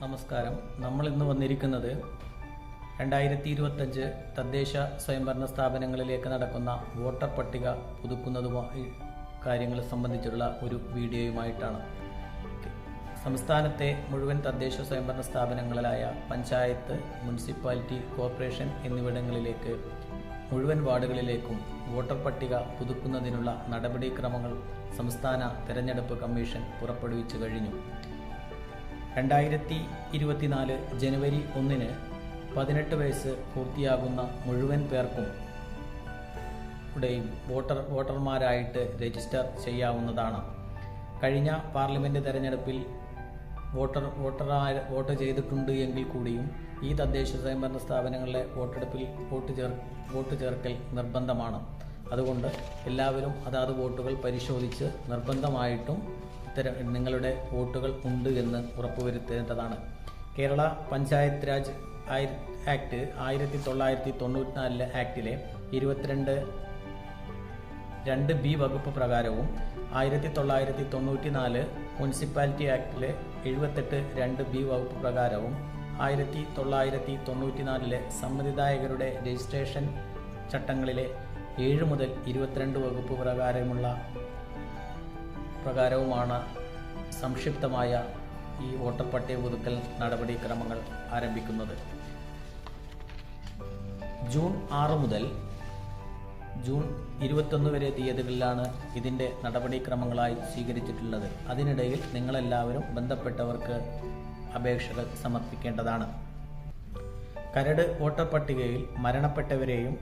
നമസ്കാരം. നമ്മൾ ഇന്ന് വന്നിരിക്കുന്നത് 2025 തദ്ദേശ സ്വയംഭരണ സ്ഥാപനങ്ങളിലേക്ക് നടക്കുന്ന വോട്ടർ പട്ടിക പുതുക്കുന്നതുമായി കാര്യങ്ങൾ സംബന്ധിച്ചുള്ള ഒരു വീഡിയോയുമായിട്ടാണ്. സംസ്ഥാനത്തെ മുഴുവൻ തദ്ദേശ സ്വയംഭരണ സ്ഥാപനങ്ങളായ പഞ്ചായത്ത്, മുനിസിപ്പാലിറ്റി, കോർപ്പറേഷൻ എന്നിവിടങ്ങളിലേക്ക് മുഴുവൻ വാർഡുകളിലേക്കും വോട്ടർ പട്ടിക പുതുക്കുന്നതിനുള്ള നടപടിക്രമങ്ങൾ സംസ്ഥാന തെരഞ്ഞെടുപ്പ് കമ്മീഷൻ പുറപ്പെടുവിച്ചു കഴിഞ്ഞു. 2024 ജനുവരി 1 18 വയസ്സ് പൂർത്തിയാകുന്ന മുഴുവൻ പേർക്കും വോട്ടർമാരായിട്ട് രജിസ്റ്റർ ചെയ്യാവുന്നതാണ്. കഴിഞ്ഞ പാർലമെന്റ് തെരഞ്ഞെടുപ്പിൽ വോട്ട് ചെയ്തിട്ടുണ്ട് എങ്കിൽ കൂടിയും ഈ തദ്ദേശ സ്വയംഭരണ സ്ഥാപനങ്ങളിലെ വോട്ടെടുപ്പിൽ വോട്ട് ചേർക്കൽ നിർബന്ധമാണ്. അതുകൊണ്ട് എല്ലാവരും അതാത് വോട്ടുകൾ പരിശോധിച്ച് നിർബന്ധമായിട്ടും നിങ്ങളുടെ വോട്ടുകൾ ഉണ്ട് എന്ന് ഉറപ്പുവരുത്തേണ്ടതാണ്. കേരള പഞ്ചായത്ത് രാജ് ആക്ട് 1994 ആക്ടിലെ 22(2)(b) വകുപ്പ് പ്രകാരവും 1994 മുനിസിപ്പാലിറ്റി ആക്ടിലെ 78(2)(b) വകുപ്പ് പ്രകാരവും 1994 സമ്മതിദായകരുടെ രജിസ്ട്രേഷൻ ചട്ടങ്ങളിലെ 7 മുതൽ 22 വകുപ്പ് പ്രകാരവുമാണ് സംക്ഷിപ്തമായ ഈ വോട്ടർ പട്ടിക പുതുക്കൽ നടപടിക്രമങ്ങൾ ആരംഭിക്കുന്നത്. ജൂൺ 6 മുതൽ ജൂൺ 21 വരെ തീയതികളിലാണ് ഇതിൻ്റെ നടപടിക്രമങ്ങളായി സ്വീകരിച്ചിട്ടുള്ളത്. അതിനിടയിൽ നിങ്ങളെല്ലാവരും ബന്ധപ്പെട്ടവർക്ക് അപേക്ഷകൾ സമർപ്പിക്കേണ്ടതാണ്. കരട് വോട്ടർ പട്ടികയിൽ മരണപ്പെട്ടവരെയും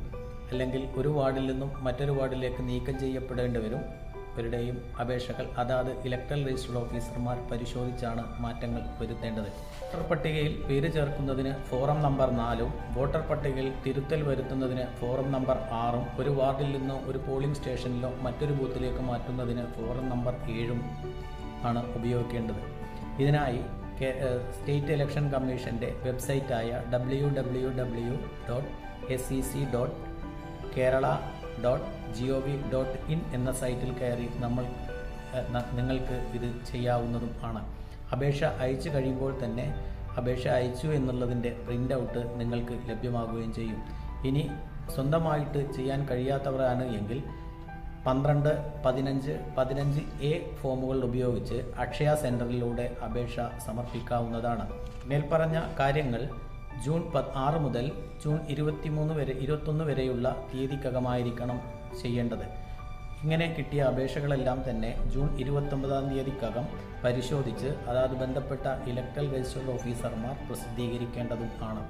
അല്ലെങ്കിൽ ഒരു വാർഡിൽ നിന്നും മറ്റൊരു വാർഡിലേക്ക് നീക്കം ചെയ്യപ്പെടേണ്ടവരുടെയും അപേക്ഷകൾ അതാത് ഇലക്ടറൽ രജിസ്റ്റർ ഓഫീസർമാർ പരിശോധിച്ചാണ് മാറ്റങ്ങൾ വരുത്തേണ്ടത്. വോട്ടർ പട്ടികയിൽ പേര് ചേർക്കുന്നതിന് ഫോറം നമ്പർ 4ഉം വോട്ടർ പട്ടികയിൽ തിരുത്തൽ വരുത്തുന്നതിന് ഫോറം നമ്പർ 6ഉം ഒരു വാർഡിൽ നിന്നോ ഒരു പോളിംഗ് സ്റ്റേഷനിലോ മറ്റൊരു ബൂത്തിലേക്ക് മാറ്റുന്നതിന് ഫോറം നമ്പർ 7ഉം ആണ് ഉപയോഗിക്കേണ്ടത്. ഇതിനായി സ്റ്റേറ്റ് ഇലക്ഷൻ കമ്മീഷന്റെ വെബ്സൈറ്റായ www.sec.kerala.gov.in എന്ന സൈറ്റിൽ കയറി നിങ്ങൾക്ക് ഇത് ചെയ്യാവുന്നതും ആണ്. അപേക്ഷ അയച്ചു കഴിയുമ്പോൾ തന്നെ അപേക്ഷ അയച്ചു എന്നുള്ളതിൻ്റെ പ്രിൻ്റ് ഔട്ട് നിങ്ങൾക്ക് ലഭ്യമാകുകയും ചെയ്യും. ഇനി സ്വന്തമായിട്ട് ചെയ്യാൻ കഴിയാത്തവരാണ് എങ്കിൽ 12, 15, 15A ഫോമുകൾ ഉപയോഗിച്ച് അക്ഷയ സെന്ററിലൂടെ അപേക്ഷ സമർപ്പിക്കാവുന്നതാണ്. മേൽപ്പറഞ്ഞ കാര്യങ്ങൾ ജൂൺ 6 മുതൽ ജൂൺ 21 വരെയുള്ള തീയതിക്കകമായിരിക്കണം ചെയ്യേണ്ടത്. ഇങ്ങനെ കിട്ടിയ അപേക്ഷകളെല്ലാം തന്നെ ജൂൺ 29 തീയതിക്കകം പരിശോധിച്ച് അതാത് ബന്ധപ്പെട്ട ഇലക്ടറൽ രജിസ്റ്റർ ഓഫീസർമാർ പ്രസിദ്ധീകരിക്കേണ്ടതും ആണ്.